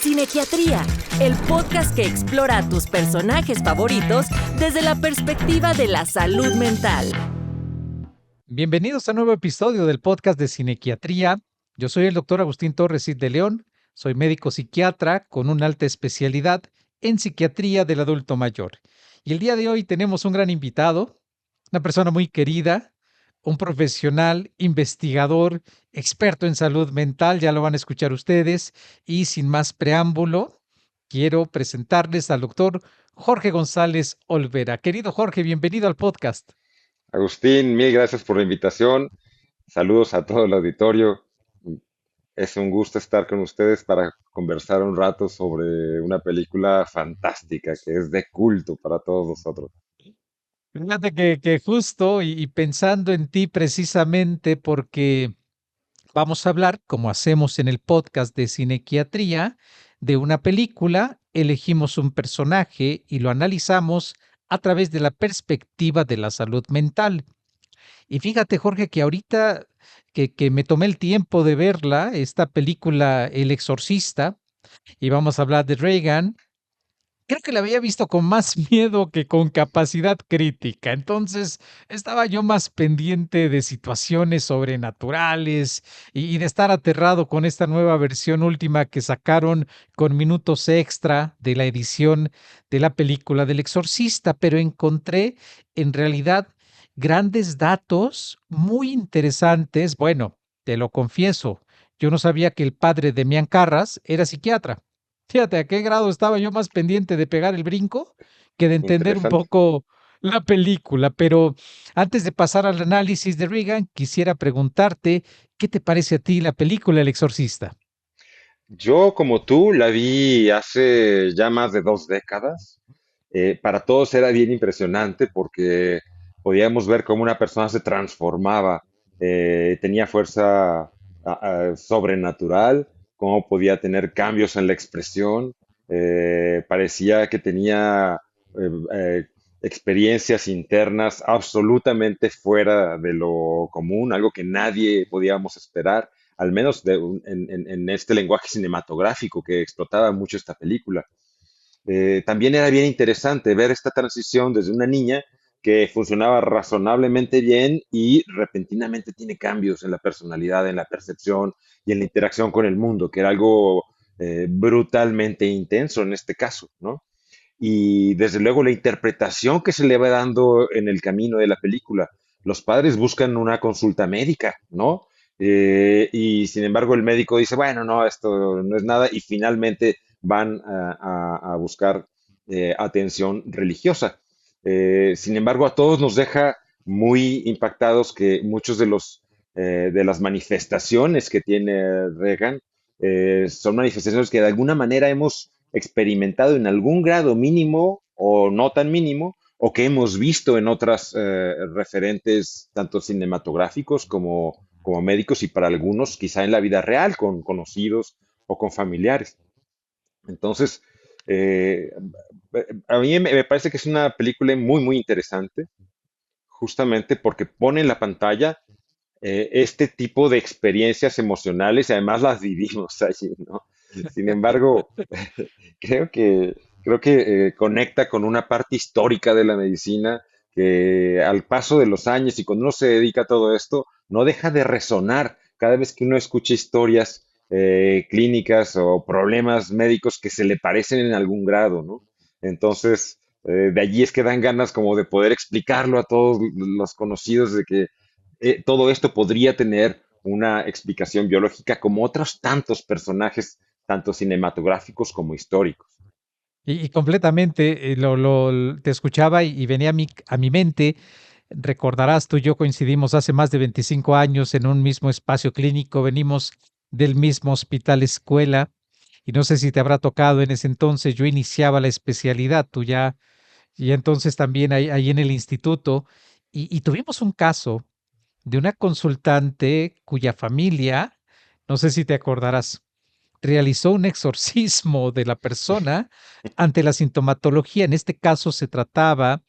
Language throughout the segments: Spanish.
Cinequiatría, el podcast que explora a tus personajes favoritos desde la perspectiva de la salud mental. Bienvenidos a un nuevo episodio del podcast de Cinequiatría. Yo soy el doctor Agustín Torres Cid de León. Soy médico psiquiatra con una alta especialidad en psiquiatría del adulto mayor. Y el día de hoy tenemos un gran invitado, una persona muy querida, un profesional, investigador, experto en salud mental, ya lo van a escuchar ustedes. Y sin más preámbulo, quiero presentarles al doctor Jorge González Olvera. Querido Jorge, bienvenido al podcast. Agustín, mil gracias por la invitación. Saludos a todo el auditorio. Es un gusto estar con ustedes para conversar un rato sobre una película fantástica que es de culto para todos nosotros. Fíjate que justo y pensando en ti precisamente porque vamos a hablar, como hacemos en el podcast de Cinequiatría, de una película, elegimos un personaje y lo analizamos a través de la perspectiva de la salud mental. Y fíjate, Jorge, que ahorita que me tomé el tiempo de verla, esta película El Exorcista, y vamos a hablar de Reagan. Creo que la había visto con más miedo que con capacidad crítica. Entonces, estaba yo más pendiente de situaciones sobrenaturales y de estar aterrado con esta nueva versión última que sacaron con minutos extra de la edición de la película del Exorcista, pero encontré en realidad grandes datos muy interesantes. Bueno, te lo confieso, yo no sabía que el padre de Mian Carras era psiquiatra. Fíjate a qué grado estaba yo más pendiente de pegar el brinco que de entender un Interesante. poco la película. Pero antes de pasar al análisis de Reagan, quisiera preguntarte, ¿qué te parece a ti la película El Exorcista? Yo, como tú, la vi hace ya más de 2 décadas. Para todos era bien impresionante porque podíamos ver cómo una persona se transformaba, tenía fuerza sobrenatural, cómo podía tener cambios en la expresión, parecía que tenía eh, eh, experiencias internas absolutamente fuera de lo común, algo que nadie podíamos esperar, al menos en este lenguaje cinematográfico que explotaba mucho esta película. También era bien interesante ver esta transición desde una niña que funcionaba razonablemente bien y repentinamente tiene cambios en la personalidad, en la percepción y en la interacción con el mundo, que era algo brutalmente intenso en este caso, ¿no? Y desde luego la interpretación que se le va dando en el camino de la película. Los padres buscan una consulta médica, ¿no? Y sin embargo el médico dice, bueno, no, esto no es nada, y finalmente van a buscar atención religiosa. Sin embargo, a todos nos deja muy impactados que muchos de las manifestaciones que tiene Reagan son manifestaciones que de alguna manera hemos experimentado en algún grado mínimo o no tan mínimo, o que hemos visto en otras referentes, tanto cinematográficos como médicos, y para algunos quizá en la vida real, con conocidos o con familiares. Entonces, eh, a mí me parece que es una película muy, muy interesante, justamente porque pone en la pantalla este tipo de experiencias emocionales y además las vivimos allí, ¿no? Sin embargo, creo que, creo que conecta con una parte histórica de la medicina que al paso de los años y cuando uno se dedica a todo esto, no deja de resonar cada vez que uno escucha historias clínicas o problemas médicos que se le parecen en algún grado, ¿no? Entonces, de allí es que dan ganas como de poder explicarlo a todos los conocidos de que todo esto podría tener una explicación biológica como otros tantos personajes, tanto cinematográficos como históricos. Y completamente te escuchaba y venía a mi mente. Recordarás, tú y yo coincidimos hace más de 25 años en un mismo espacio clínico, venimos del mismo hospital escuela, y no sé si te habrá tocado en ese entonces, yo iniciaba la especialidad, tú ya, y entonces también ahí en el instituto, y tuvimos un caso de una consultante cuya familia, no sé si te acordarás, realizó un exorcismo de la persona ante la sintomatología. En este caso se trataba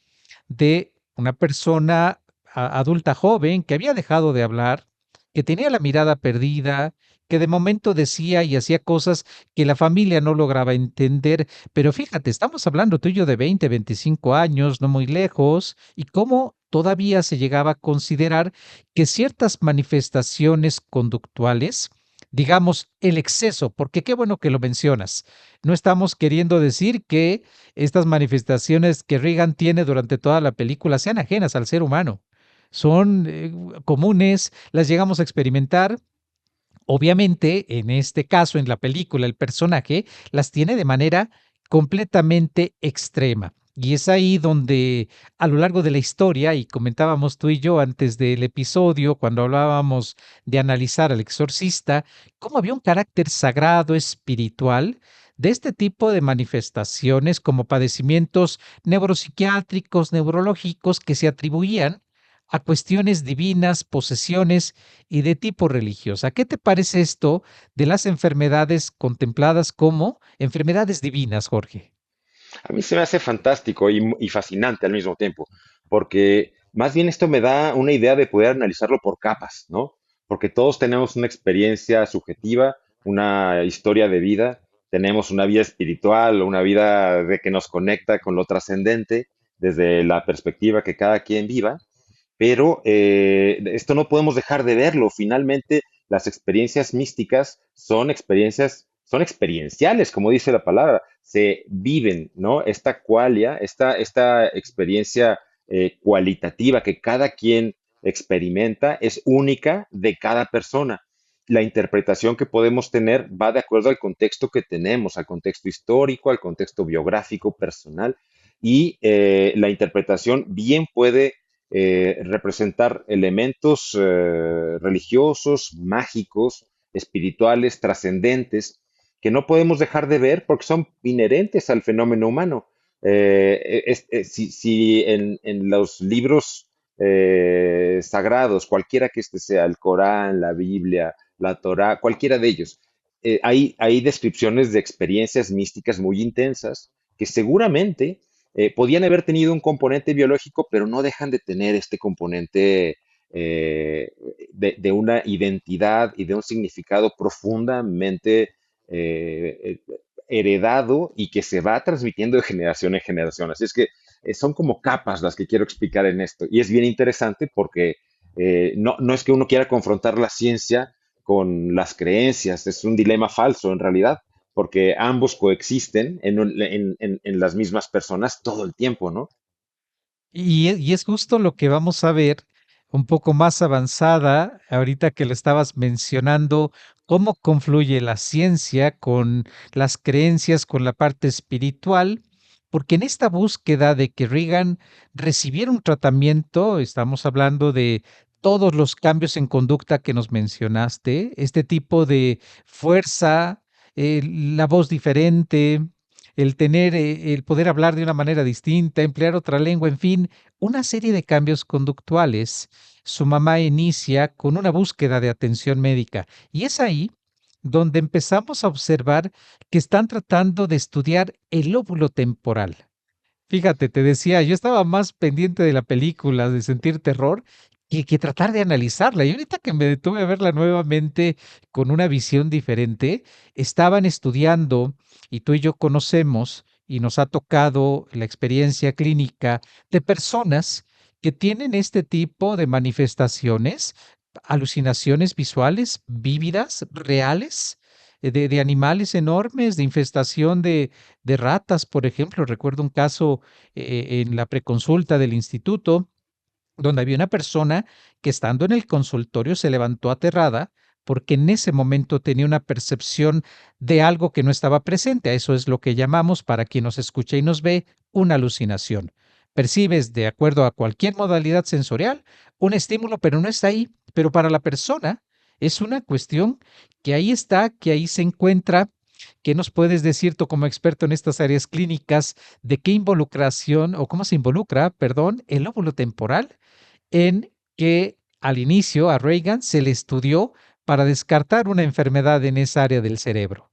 de una persona adulta joven que había dejado de hablar, que tenía la mirada perdida, que de momento decía y hacía cosas que la familia no lograba entender. Pero fíjate, estamos hablando tú y yo de 20, 25 años, no muy lejos, y cómo todavía se llegaba a considerar que ciertas manifestaciones conductuales, digamos, el exceso, porque qué bueno que lo mencionas. No estamos queriendo decir que estas manifestaciones que Reagan tiene durante toda la película sean ajenas al ser humano. Son comunes, las llegamos a experimentar. Obviamente, en este caso, en la película, el personaje las tiene de manera completamente extrema. Y es ahí donde a lo largo de la historia, y comentábamos tú y yo antes del episodio, cuando hablábamos de analizar al exorcista, cómo había un carácter sagrado, espiritual, de este tipo de manifestaciones como padecimientos neuropsiquiátricos, neurológicos que se atribuían a cuestiones divinas, posesiones y de tipo religiosa. ¿Qué te parece esto de las enfermedades contempladas como enfermedades divinas, Jorge? A mí se me hace fantástico y fascinante al mismo tiempo, porque más bien esto me da una idea de poder analizarlo por capas, ¿no? Porque todos tenemos una experiencia subjetiva, una historia de vida, tenemos una vida espiritual, una vida de que nos conecta con lo trascendente desde la perspectiva que cada quien viva, pero esto no podemos dejar de verlo. Finalmente, las experiencias místicas son experienciales, como dice la palabra, se viven, ¿no? Esta qualia, esta experiencia cualitativa que cada quien experimenta es única de cada persona. La interpretación que podemos tener va de acuerdo al contexto que tenemos, al contexto histórico, al contexto biográfico, personal, y la interpretación bien puede representar elementos religiosos, mágicos, espirituales, trascendentes, que no podemos dejar de ver porque son inherentes al fenómeno humano. Si en los libros sagrados, cualquiera que este sea, el Corán, la Biblia, la Torá, cualquiera de ellos, hay descripciones de experiencias místicas muy intensas que seguramente podían haber tenido un componente biológico, pero no dejan de tener este componente de una identidad y de un significado profundamente eh, heredado y que se va transmitiendo de generación en generación. Así es que son como capas las que quiero explicar en esto. Y es bien interesante porque no es que uno quiera confrontar la ciencia con las creencias, es un dilema falso en realidad porque ambos coexisten en las mismas personas todo el tiempo, ¿no? Y es justo lo que vamos a ver un poco más avanzada, ahorita que lo estabas mencionando, cómo confluye la ciencia con las creencias, con la parte espiritual, porque en esta búsqueda de que Reagan recibiera un tratamiento, estamos hablando de todos los cambios en conducta que nos mencionaste, este tipo de fuerza, la voz diferente, el tener, el poder hablar de una manera distinta, emplear otra lengua, en fin, una serie de cambios conductuales. Su mamá inicia con una búsqueda de atención médica y es ahí donde empezamos a observar que están tratando de estudiar el lóbulo temporal. Fíjate, te decía, yo estaba más pendiente de la película, de sentir terror, que tratar de analizarla. Y ahorita que me detuve a verla nuevamente con una visión diferente, estaban estudiando, y tú y yo conocemos, y nos ha tocado la experiencia clínica de personas que tienen este tipo de manifestaciones, alucinaciones visuales vívidas, reales, de animales enormes, de infestación de ratas, por ejemplo. Recuerdo un caso en la preconsulta del instituto donde había una persona que estando en el consultorio se levantó aterrada porque en ese momento tenía una percepción de algo que no estaba presente. A eso es lo que llamamos, para quien nos escucha y nos ve, una alucinación. Percibes, de acuerdo a cualquier modalidad sensorial, un estímulo, pero no está ahí. Pero para la persona es una cuestión que ahí está, que ahí se encuentra. ¿Qué nos puedes decir tú como experto en estas áreas clínicas de qué involucración o cómo se involucra, perdón, el lóbulo temporal en que al inicio a Reagan se le estudió para descartar una enfermedad en esa área del cerebro?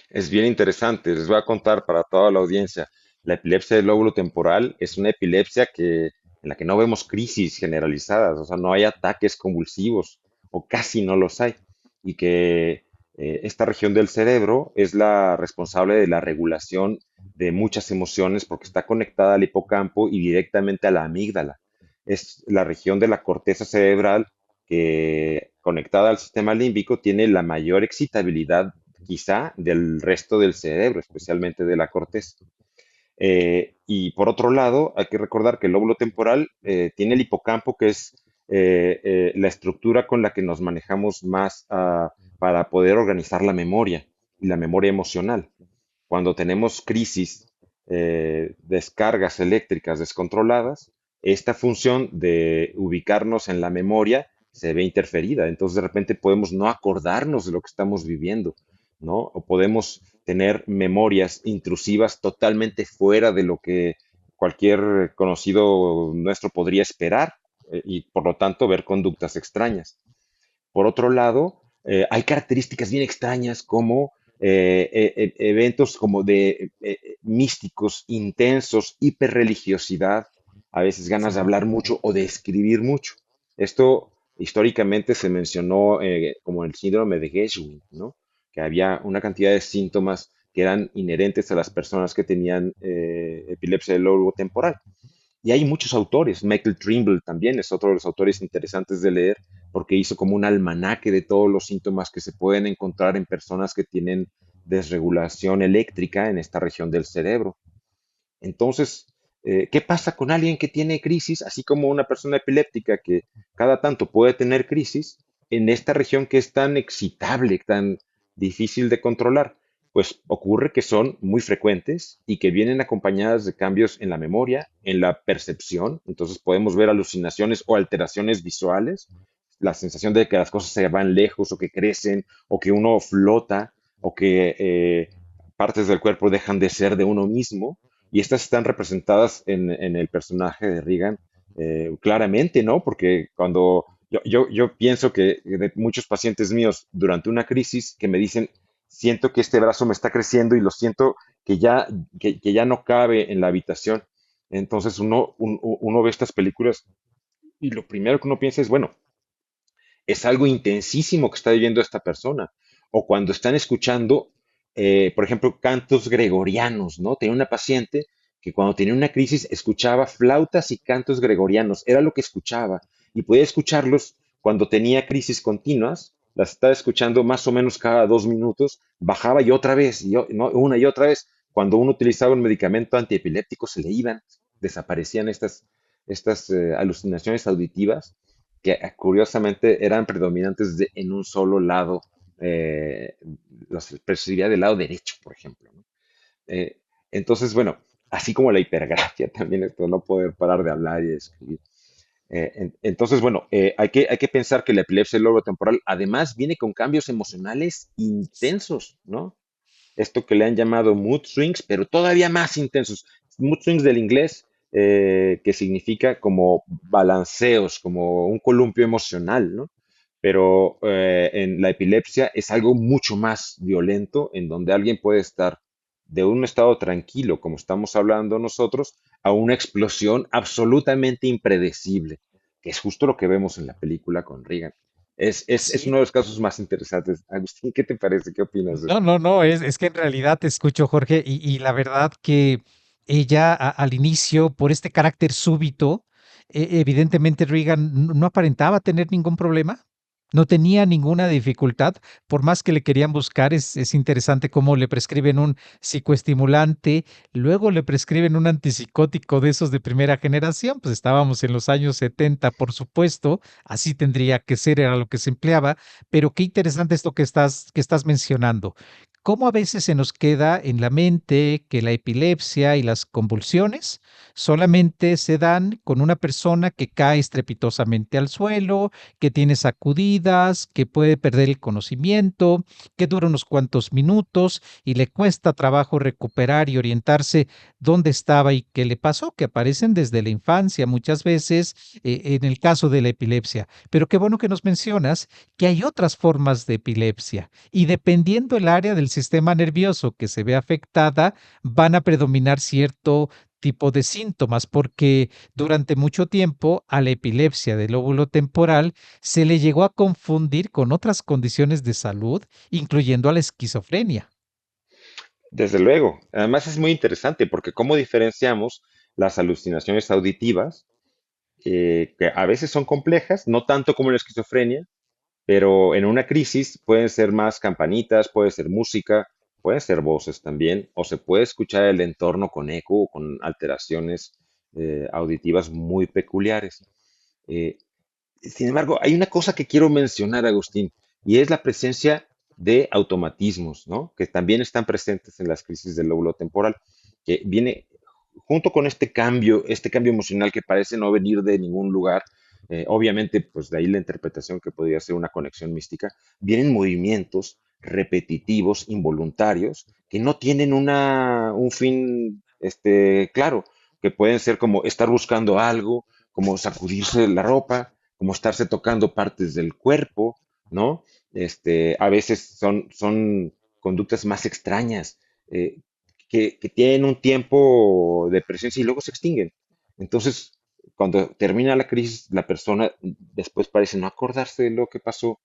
Es bien interesante. Les voy a contar para toda la audiencia. La epilepsia del lóbulo temporal es una epilepsia en la que no vemos crisis generalizadas, o sea, no hay ataques convulsivos. o casi no los hay, y que esta región del cerebro es la responsable de la regulación de muchas emociones porque está conectada al hipocampo y directamente a la amígdala. Es la región de la corteza cerebral que, conectada al sistema límbico, tiene la mayor excitabilidad quizá del resto del cerebro, especialmente de la corteza. Y por otro lado, hay que recordar que el lóbulo temporal tiene el hipocampo, que es la estructura con la que nos manejamos más para poder organizar la memoria y la memoria emocional. Cuando tenemos crisis, descargas eléctricas descontroladas, esta función de ubicarnos en la memoria se ve interferida. Entonces, de repente podemos no acordarnos de lo que estamos viviendo, ¿no? O podemos tener memorias intrusivas totalmente fuera de lo que cualquier conocido nuestro podría esperar, y por lo tanto ver conductas extrañas. Por otro lado, hay características bien extrañas como eventos como de místicos, intensos, hiperreligiosidad, a veces ganas de Sí. hablar mucho o de escribir mucho. Esto históricamente se mencionó como el síndrome de Gershwin, ¿no? Que había una cantidad de síntomas que eran inherentes a las personas que tenían epilepsia del lobo temporal. Y hay muchos autores. Michael Trimble también es otro de los autores interesantes de leer porque hizo como un almanaque de todos los síntomas que se pueden encontrar en personas que tienen desregulación eléctrica en esta región del cerebro. Entonces, ¿qué pasa con alguien que tiene crisis, así como una persona epiléptica que cada tanto puede tener crisis en esta región que es tan excitable, tan difícil de controlar? Pues ocurre que son muy frecuentes y que vienen acompañadas de cambios en la memoria, en la percepción. Entonces podemos ver alucinaciones o alteraciones visuales, la sensación de que las cosas se van lejos o que crecen o que uno flota o que partes del cuerpo dejan de ser de uno mismo, y estas están representadas en el personaje de Regan claramente, ¿no? Porque cuando yo pienso que de muchos pacientes míos durante una crisis que me dicen, siento que este brazo me está creciendo y lo siento que ya no cabe en la habitación. Entonces uno ve estas películas y lo primero que uno piensa es, bueno, es algo intensísimo que está viviendo esta persona. O cuando están escuchando, por ejemplo, cantos gregorianos, ¿no? Tenía una paciente que cuando tenía una crisis escuchaba flautas y cantos gregorianos, era lo que escuchaba, y podía escucharlos cuando tenía crisis continuas, las estaba escuchando más o menos cada 2 minutos, bajaba y otra vez, ¿no? Una y otra vez. Cuando uno utilizaba un medicamento antiepiléptico se le iban, desaparecían estas alucinaciones auditivas que curiosamente eran predominantes en un solo lado, eh, los percibía del lado derecho, por ejemplo, ¿no? Eh, entonces, bueno, así como la hipergrafia, también esto no poder parar de hablar y de escribir. Entonces, bueno, hay que pensar que la epilepsia del lobo temporal además viene con cambios emocionales intensos, ¿no? Esto que le han llamado mood swings, pero todavía más intensos. Mood swings del inglés, que significa como balanceos, como un columpio emocional, ¿no? Pero en la epilepsia es algo mucho más violento, en donde alguien puede estar de un estado tranquilo, como estamos hablando nosotros, a una explosión absolutamente impredecible, que es justo lo que vemos en la película con Regan. Es Sí. uno de los casos más interesantes. Agustín, ¿qué te parece? ¿Qué opinas de No, esto? no, no, es que en realidad te escucho, Jorge, y la verdad que ella al inicio, por este carácter súbito, evidentemente Reagan no aparentaba tener ningún problema, no tenía ninguna dificultad, por más que le querían buscar, es interesante cómo le prescriben un psicoestimulante, luego le prescriben un antipsicótico de esos de primera generación, pues estábamos en los años 70, por supuesto, así tendría que ser, era lo que se empleaba, pero qué interesante esto que estás mencionando. Cómo a veces se nos queda en la mente que la epilepsia y las convulsiones solamente se dan con una persona que cae estrepitosamente al suelo, que tiene sacudidas, que puede perder el conocimiento, que dura unos cuantos minutos y le cuesta trabajo recuperar y orientarse dónde estaba y qué le pasó, que aparecen desde la infancia muchas veces en el caso de la epilepsia. Pero qué bueno que nos mencionas que hay otras formas de epilepsia y dependiendo el área del sistema nervioso que se ve afectada, van a predominar cierto tipo de síntomas, porque durante mucho tiempo a la epilepsia del lóbulo temporal se le llegó a confundir con otras condiciones de salud, incluyendo a la esquizofrenia. Desde luego. Además es muy interesante porque cómo diferenciamos las alucinaciones auditivas, que a veces son complejas, no tanto como la esquizofrenia, pero en una crisis pueden ser más campanitas, puede ser música, pueden ser voces también, o se puede escuchar el entorno con eco o con alteraciones auditivas muy peculiares. Eh, Sin embargo, hay una cosa que quiero mencionar, Agustín, y es la presencia de automatismos, ¿no? Que también están presentes en las crisis del lóbulo temporal, que viene junto con este cambio emocional que parece no venir de ningún lugar. Obviamente, pues de ahí la interpretación que podría ser una conexión mística, vienen movimientos repetitivos, involuntarios, que no tienen un fin claro, que pueden ser como estar buscando algo, como sacudirse la ropa, como estarse tocando partes del cuerpo, ¿no? A veces son conductas más extrañas, eh, que tienen un tiempo de presencia y luego se extinguen. Entonces, cuando termina la crisis, la persona después parece no acordarse de lo que pasó,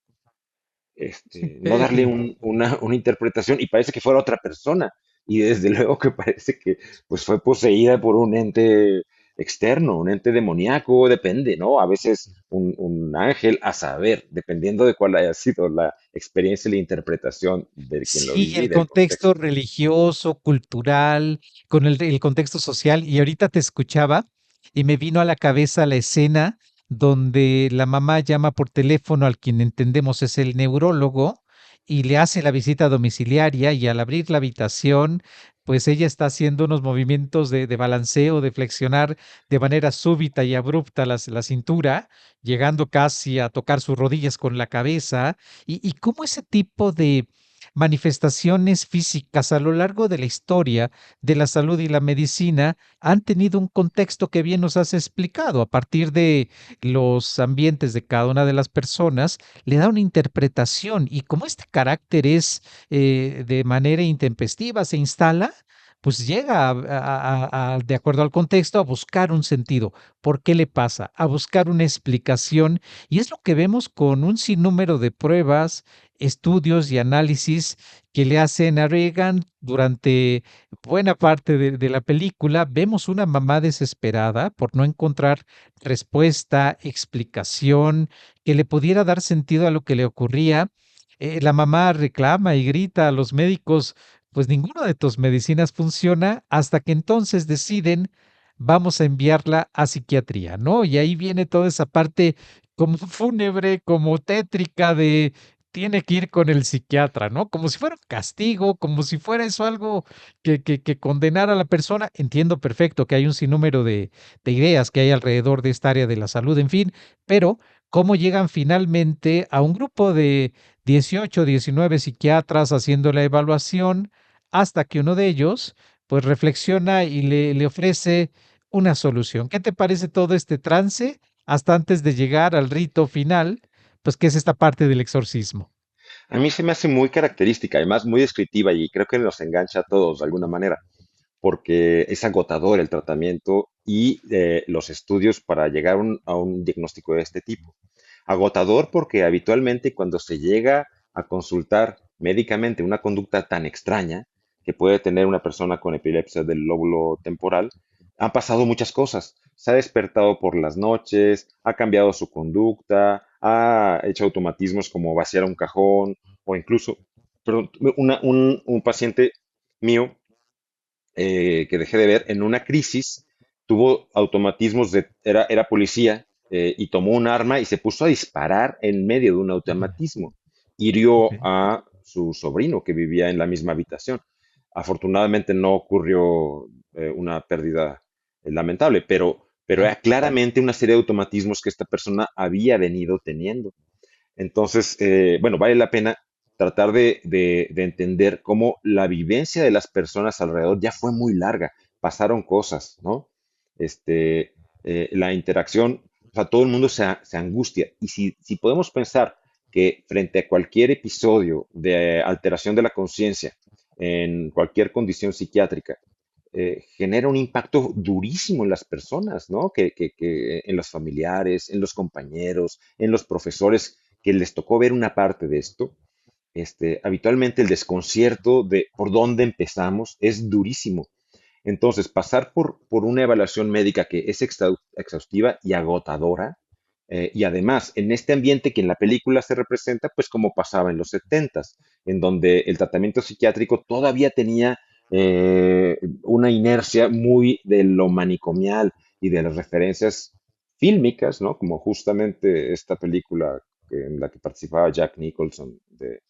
no darle Ok. una interpretación y parece que fuera otra persona. Y desde luego que parece que pues fue poseída por un ente externo, un ente demoníaco, depende, ¿no? A veces un ángel, a saber, dependiendo de cuál haya sido la experiencia y la interpretación de quien lo Sí, vivió y el del contexto contexto. religioso, cultural, con el contexto social. Y ahorita te escuchaba y me vino a la cabeza la escena donde la mamá llama por teléfono al quien entendemos es el neurólogo y le hace la visita domiciliaria y al abrir la habitación, pues ella está haciendo unos movimientos de balanceo, de flexionar de manera súbita y abrupta la cintura, llegando casi a tocar sus rodillas con la cabeza. Y cómo ese tipo de manifestaciones físicas a lo largo de la historia de la salud y la medicina han tenido un contexto que bien nos has explicado. A partir de los ambientes de cada una de las personas, le da una interpretación y como este carácter es de manera intempestiva, se instala. Pues llega de acuerdo al contexto, a buscar un sentido. ¿Por qué le pasa? A buscar una explicación. Y es lo que vemos con un sinnúmero de pruebas, estudios y análisis que le hacen a Reagan durante buena parte de la película. Vemos una mamá desesperada por no encontrar respuesta, explicación que le pudiera dar sentido a lo que le ocurría. La mamá reclama y grita a los médicos, pues ninguno de tus medicinas funciona hasta que entonces deciden, vamos a enviarla a psiquiatría, ¿no? Y ahí viene toda esa parte como fúnebre, como tétrica de tiene que ir con el psiquiatra, ¿no? Como si fuera un castigo, como si fuera eso algo que condenara a la persona. Entiendo perfecto que hay un sinnúmero de ideas que hay alrededor de esta área de la salud, en fin, pero cómo llegan finalmente a un grupo de 18, 19 psiquiatras haciendo la evaluación hasta que uno de ellos pues reflexiona y le ofrece una solución. ¿Qué te parece todo este trance hasta antes de llegar al rito final? Pues, ¿qué es esta parte del exorcismo? A mí se me hace muy característica, además muy descriptiva y creo que nos engancha a todos de alguna manera, porque es agotador el tratamiento y los estudios para llegar a un diagnóstico de este tipo. Agotador porque habitualmente cuando se llega a consultar médicamente una conducta tan extraña que puede tener una persona con epilepsia del lóbulo temporal, han pasado muchas cosas. Se ha despertado por las noches, ha cambiado su conducta, ha hecho automatismos como vaciar un cajón o incluso, perdón, un paciente mío que dejé de ver, en una crisis tuvo automatismos era policía y tomó un arma y se puso a disparar en medio de un automatismo. Hirió Okey. a su sobrino que vivía en la misma habitación. Afortunadamente no ocurrió una pérdida lamentable, pero Ajá. era claramente una serie de automatismos que esta persona había venido teniendo. Entonces, bueno, vale la pena tratar de entender cómo la vivencia de las personas alrededor ya fue muy larga, pasaron cosas, ¿no? La interacción, o sea, todo el mundo se angustia. Y si podemos pensar que frente a cualquier episodio de alteración de la conciencia, en cualquier condición psiquiátrica, genera un impacto durísimo en las personas, ¿no? Que en los familiares, en los compañeros, en los profesores que les tocó ver una parte de esto. Habitualmente el desconcierto de por dónde empezamos es durísimo. Entonces, pasar por una evaluación médica que es exhaustiva y agotadora, y además en este ambiente que en la película se representa, pues como pasaba en los setentas, en donde el tratamiento psiquiátrico todavía tenía una inercia muy de lo manicomial y de las referencias fílmicas, ¿no? Como justamente esta película en la que participaba Jack Nicholson de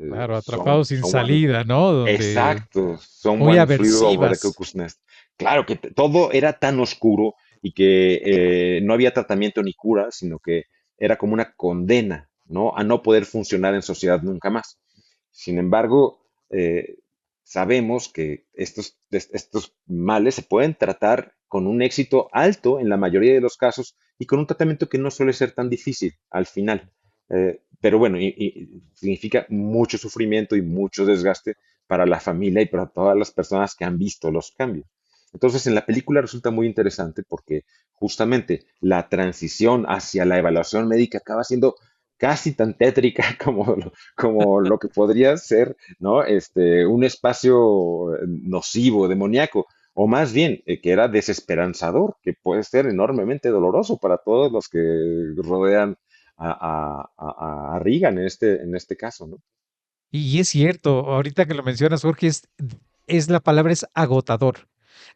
Claro, Atrapados sin Someone. salida, ¿no? Donde Exacto, muy Someone Flew Over the aversivas. Cuckoo's Nest. Claro que todo era tan oscuro y que no había tratamiento ni cura, sino que era como una condena, ¿no? A no poder funcionar en sociedad nunca más. Sin embargo, sabemos que estos males se pueden tratar con un éxito alto en la mayoría de los casos y con un tratamiento que no suele ser tan difícil al final. Pero bueno, y significa mucho sufrimiento y mucho desgaste para la familia y para todas las personas que han visto los cambios. Entonces, en la película resulta muy interesante porque justamente la transición hacia la evaluación médica acaba siendo casi tan tétrica como lo que podría ser, ¿no? Un espacio nocivo, demoníaco, o más bien que era desesperanzador, que puede ser enormemente doloroso para todos los que rodean a Reagan en este caso, ¿no? Y es cierto, ahorita que lo mencionas, Jorge, es la palabra es agotador.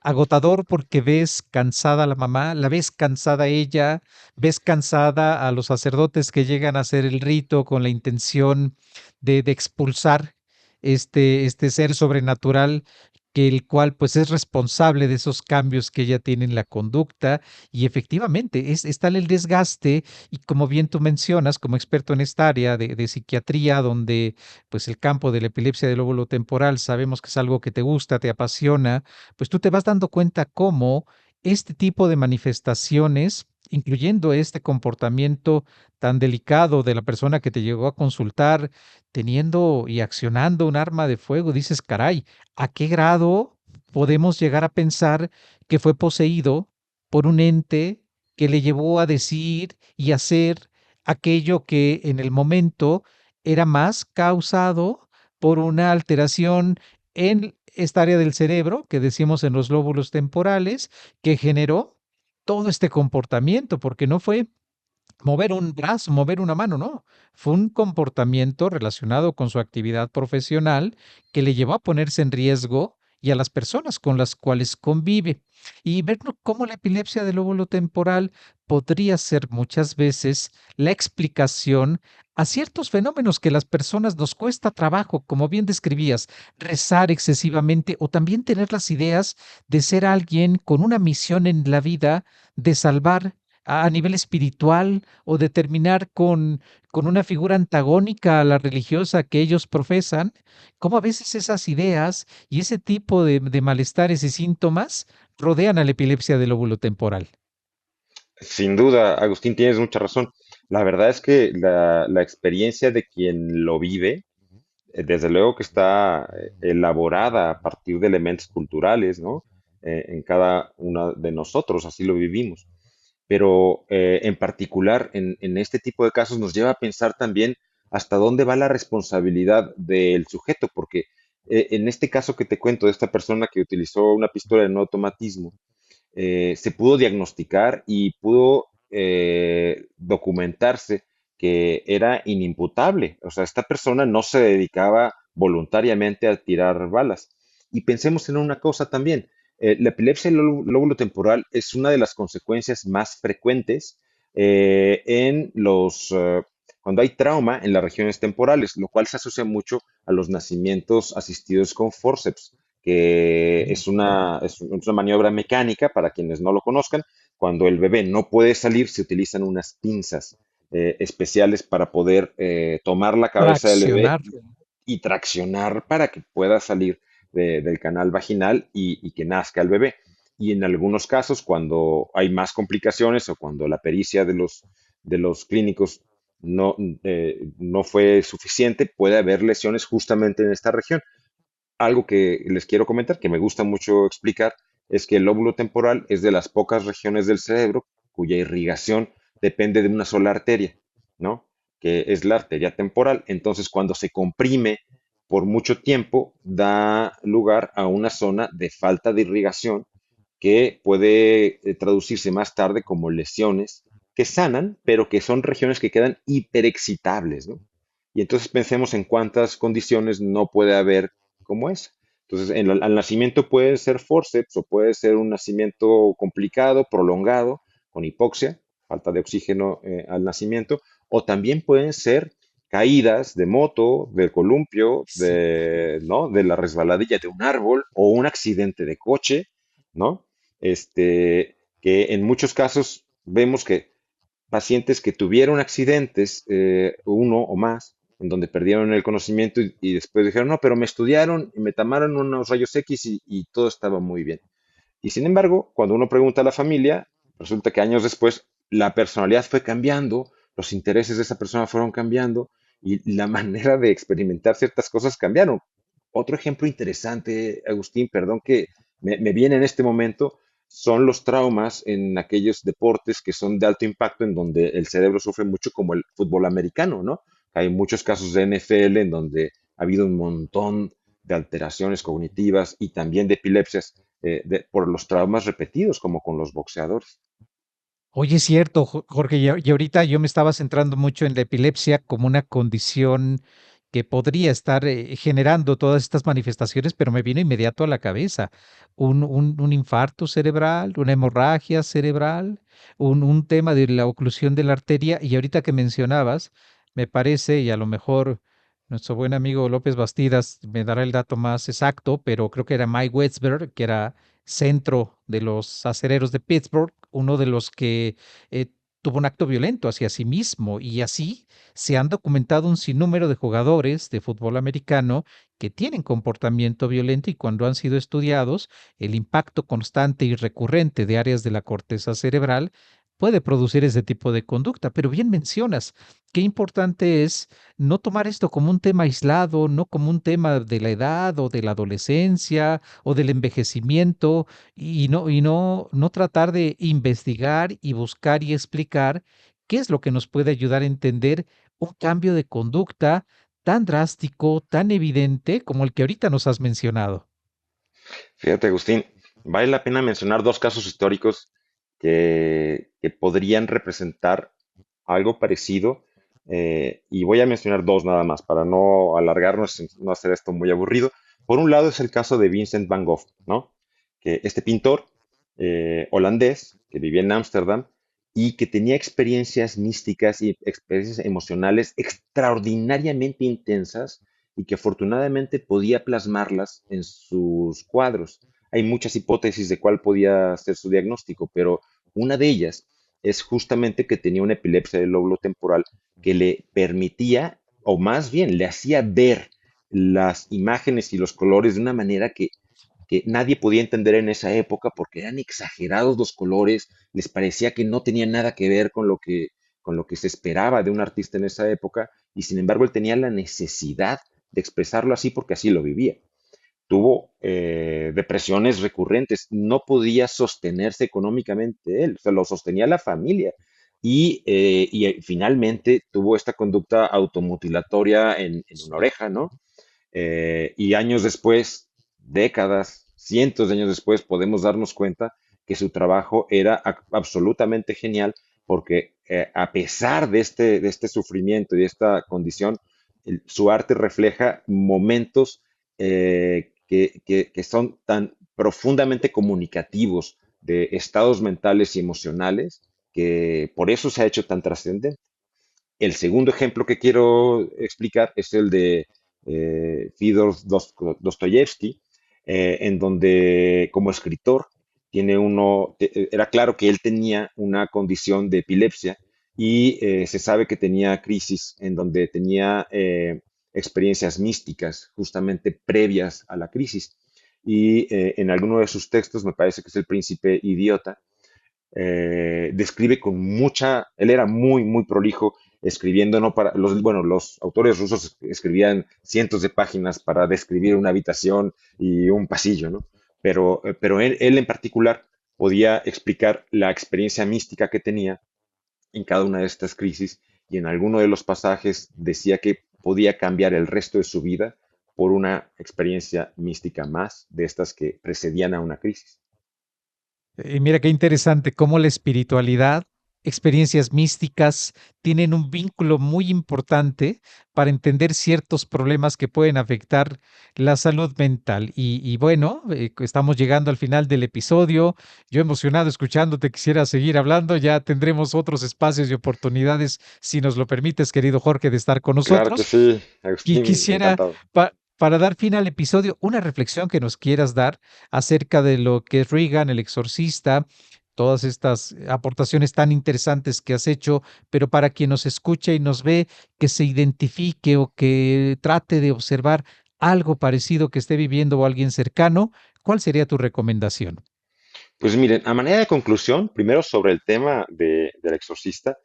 Agotador porque ves cansada a la mamá, la ves cansada a ella, ves cansada a los sacerdotes que llegan a hacer el rito con la intención de expulsar este ser sobrenatural, que el cual pues es responsable de esos cambios que ella tiene en la conducta. Y efectivamente, es tal el desgaste, y como bien tú mencionas, como experto en esta área de psiquiatría, donde pues el campo de la epilepsia del lóbulo temporal sabemos que es algo que te gusta, te apasiona, pues tú te vas dando cuenta cómo este tipo de manifestaciones, incluyendo este comportamiento tan delicado de la persona que te llegó a consultar, teniendo y accionando un arma de fuego, dices, caray, ¿a qué grado podemos llegar a pensar que fue poseído por un ente que le llevó a decir y hacer aquello que en el momento era más causado por una alteración en esta área del cerebro que decimos en los lóbulos temporales, que generó todo este comportamiento, porque no fue mover un brazo, mover una mano, no. Fue un comportamiento relacionado con su actividad profesional que le llevó a ponerse en riesgo y a las personas con las cuales convive. Y ver cómo la epilepsia del lóbulo temporal podría ser muchas veces la explicación a ciertos fenómenos que las personas nos cuesta trabajo, como bien describías, rezar excesivamente o también tener las ideas de ser alguien con una misión en la vida de salvar a nivel espiritual o de terminar con una figura antagónica a la religiosa que ellos profesan, cómo a veces esas ideas y ese tipo de malestares y síntomas rodean a la epilepsia del lóbulo temporal. Sin duda, Agustín, tienes mucha razón. La verdad es que la experiencia de quien lo vive, desde luego que está elaborada a partir de elementos culturales, ¿no? En cada uno de nosotros, así lo vivimos. Pero en particular en este tipo de casos nos lleva a pensar también hasta dónde va la responsabilidad del sujeto, porque en este caso que te cuento de esta persona que utilizó una pistola de no automatismo, se pudo diagnosticar y pudo documentarse que era inimputable. O sea, esta persona no se dedicaba voluntariamente a tirar balas. Y pensemos en una cosa también. La epilepsia del lóbulo temporal es una de las consecuencias más frecuentes cuando hay trauma en las regiones temporales, lo cual se asocia mucho a los nacimientos asistidos con forceps, que Sí. es una maniobra mecánica, para quienes no lo conozcan. Cuando el bebé no puede salir, se utilizan unas pinzas especiales para poder tomar la cabeza del bebé Traccionar. y traccionar para que pueda salir del canal vaginal y que nazca el bebé. Y en algunos casos, cuando hay más complicaciones o cuando la pericia de los clínicos no fue suficiente, puede haber lesiones justamente en esta región. algo que les quiero comentar, que me gusta mucho explicar, es que el lóbulo temporal es de las pocas regiones del cerebro cuya irrigación depende de una sola arteria, ¿no? Que es la arteria temporal. Entonces, cuando se comprime por mucho tiempo, da lugar a una zona de falta de irrigación que puede traducirse más tarde como lesiones que sanan, pero que son regiones que quedan hiperexcitables, ¿no? Y entonces pensemos en cuántas condiciones no puede haber como esa. Entonces, al nacimiento puede ser forceps o puede ser un nacimiento complicado, prolongado, con hipoxia, falta de oxígeno al nacimiento, o también pueden ser caídas de moto, del columpio, Sí. ¿no? De la resbaladilla de un árbol o un accidente de coche, ¿no? Que en muchos casos vemos que pacientes que tuvieron accidentes, uno o más, en donde perdieron el conocimiento y después dijeron, no, pero me estudiaron y me tomaron unos rayos X y todo estaba muy bien. Y sin embargo, cuando uno pregunta a la familia, resulta que años después la personalidad fue cambiando, los intereses de esa persona fueron cambiando y la manera de experimentar ciertas cosas cambiaron. Otro ejemplo interesante, Agustín, perdón que me viene en este momento, son los traumas en aquellos deportes que son de alto impacto, en donde el cerebro sufre mucho, como el fútbol americano, ¿no? Hay muchos casos de NFL en donde ha habido un montón de alteraciones cognitivas y también de epilepsias por los traumas repetidos, como con los boxeadores. Oye, es cierto, Jorge, y ahorita yo me estaba centrando mucho en la epilepsia como una condición que podría estar generando todas estas manifestaciones, pero me vino inmediato a la cabeza un infarto cerebral, una hemorragia cerebral, un tema de la oclusión de la arteria, y ahorita que mencionabas, me parece, y a lo mejor nuestro buen amigo López Bastidas me dará el dato más exacto, pero creo que era Mike Wetzberg, que era centro de los acereros de Pittsburgh, uno de los que eh, tuvo un acto violento hacia sí mismo, y así se han documentado un sinnúmero de jugadores de fútbol americano que tienen comportamiento violento, y cuando han sido estudiados, el impacto constante y recurrente de áreas de la corteza cerebral puede producir ese tipo de conducta. Pero bien mencionas, qué importante es no tomar esto como un tema aislado, no como un tema de la edad o de la adolescencia o del envejecimiento, y no tratar de investigar y buscar y explicar qué es lo que nos puede ayudar a entender un cambio de conducta tan drástico, tan evidente como el que ahorita nos has mencionado. Fíjate, Agustín, vale la pena mencionar dos casos históricos que podrían representar algo parecido, y voy a mencionar dos nada más para no alargarnos, no hacer esto muy aburrido. Por un lado es el caso de Vincent van Gogh, ¿no? Que este pintor holandés que vivía en Ámsterdam y que tenía experiencias místicas y experiencias emocionales extraordinariamente intensas y que afortunadamente podía plasmarlas en sus cuadros. Hay muchas hipótesis de cuál podía ser su diagnóstico, pero una de ellas es justamente que tenía una epilepsia del lóbulo temporal que le permitía, o más bien le hacía ver las imágenes y los colores de una manera que nadie podía entender en esa época porque eran exagerados los colores, les parecía que no tenía nada que ver con lo que se esperaba de un artista en esa época, y sin embargo él tenía la necesidad de expresarlo así porque así lo vivía. Tuvo depresiones recurrentes, no podía sostenerse económicamente él, o sea, lo sostenía la familia. Finalmente tuvo esta conducta automutilatoria en una oreja, ¿no? Y años después, décadas, cientos de años después, podemos darnos cuenta que su trabajo era absolutamente genial porque a pesar de este sufrimiento y de esta condición, su arte refleja momentos que son tan profundamente comunicativos de estados mentales y emocionales que por eso se ha hecho tan trascendente. El segundo ejemplo que quiero explicar es el de Fyodor Dostoyevsky, en donde como escritor era claro que él tenía una condición de epilepsia y se sabe que tenía crisis en donde tenía experiencias místicas justamente previas a la crisis. Y en alguno de sus textos, me parece que es El Príncipe Idiota, describe con mucha, él era muy, muy prolijo escribiendo, no para, bueno, los autores rusos escribían cientos de páginas para describir una habitación y un pasillo, ¿no? Pero él en particular podía explicar la experiencia mística que tenía en cada una de estas crisis y en alguno de los pasajes decía que podía cambiar el resto de su vida por una experiencia mística más de estas que precedían a una crisis. Y mira qué interesante cómo la espiritualidad, experiencias místicas tienen un vínculo muy importante para entender ciertos problemas que pueden afectar la salud mental. Y bueno, estamos llegando al final del episodio. Yo emocionado escuchándote, quisiera seguir hablando. Ya tendremos otros espacios y oportunidades, si nos lo permites, querido Jorge, de estar con Claro que nosotros. sí, Y Agustín, quisiera, encantado. para dar fin al episodio, una reflexión que nos quieras dar acerca de lo que es Reagan, el exorcista, todas estas aportaciones tan interesantes que has hecho, pero para quien nos escucha y nos ve, que se identifique o que trate de observar algo parecido que esté viviendo o alguien cercano, ¿cuál sería tu recomendación? Pues miren, a manera de conclusión, primero sobre el tema del exorcista,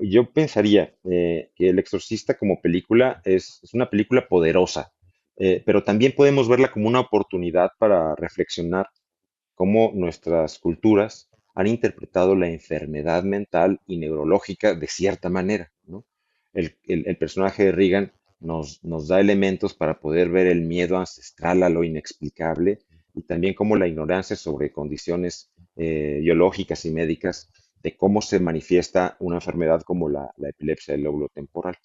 yo pensaría que El Exorcista como película es una película poderosa, pero también podemos verla como una oportunidad para reflexionar cómo nuestras culturas han interpretado la enfermedad mental y neurológica de cierta manera, ¿no? El personaje de Reagan nos da elementos para poder ver el miedo ancestral a lo inexplicable y también cómo la ignorancia sobre condiciones biológicas y médicas de cómo se manifiesta una enfermedad como la epilepsia del lóbulo temporal.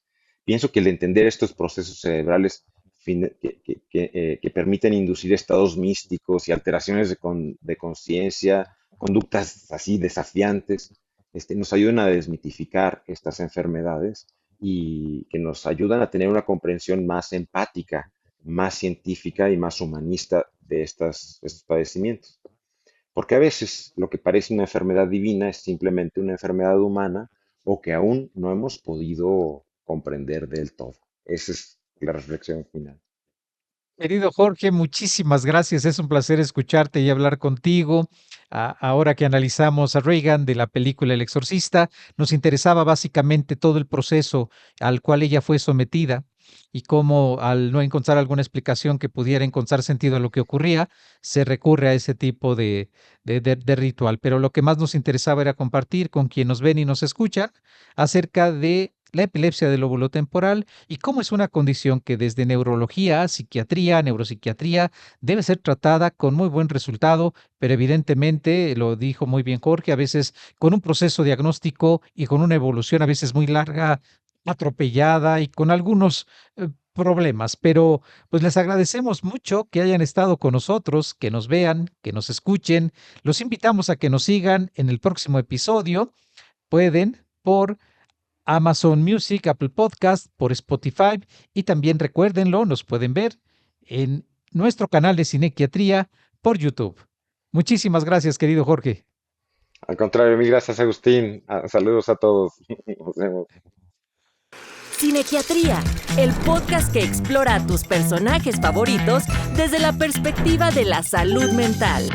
Pienso que el entender estos procesos cerebrales que permiten inducir estados místicos y alteraciones de conciencia, conductas así desafiantes, nos ayudan a desmitificar estas enfermedades y que nos ayudan a tener una comprensión más empática, más científica y más humanista de estos padecimientos. Porque a veces lo que parece una enfermedad divina es simplemente una enfermedad humana o que aún no hemos podido comprender del todo. Esa es la reflexión final. Querido Jorge, muchísimas gracias. Es un placer escucharte y hablar contigo. Ahora que analizamos a Reagan de la película El Exorcista, nos interesaba básicamente todo el proceso al cual ella fue sometida y cómo al no encontrar alguna explicación que pudiera encontrar sentido a lo que ocurría, se recurre a ese tipo de ritual. Pero lo que más nos interesaba era compartir con quien nos ven y nos escuchan acerca de la epilepsia del lóbulo temporal y cómo es una condición que desde neurología, psiquiatría, neuropsiquiatría debe ser tratada con muy buen resultado, pero evidentemente, lo dijo muy bien Jorge, a veces con un proceso diagnóstico y con una evolución a veces muy larga, atropellada y con algunos problemas, pero pues les agradecemos mucho que hayan estado con nosotros, que nos vean, que nos escuchen. Los invitamos a que nos sigan en el próximo episodio. Pueden por Amazon Music, Apple Podcast, por Spotify y también recuérdenlo, nos pueden ver en nuestro canal de Cinequiatría por YouTube. Muchísimas gracias, querido Jorge. Al contrario, mil gracias, Agustín. Saludos a todos. Nos vemos. Cinequiatría, el podcast que explora a tus personajes favoritos desde la perspectiva de la salud mental.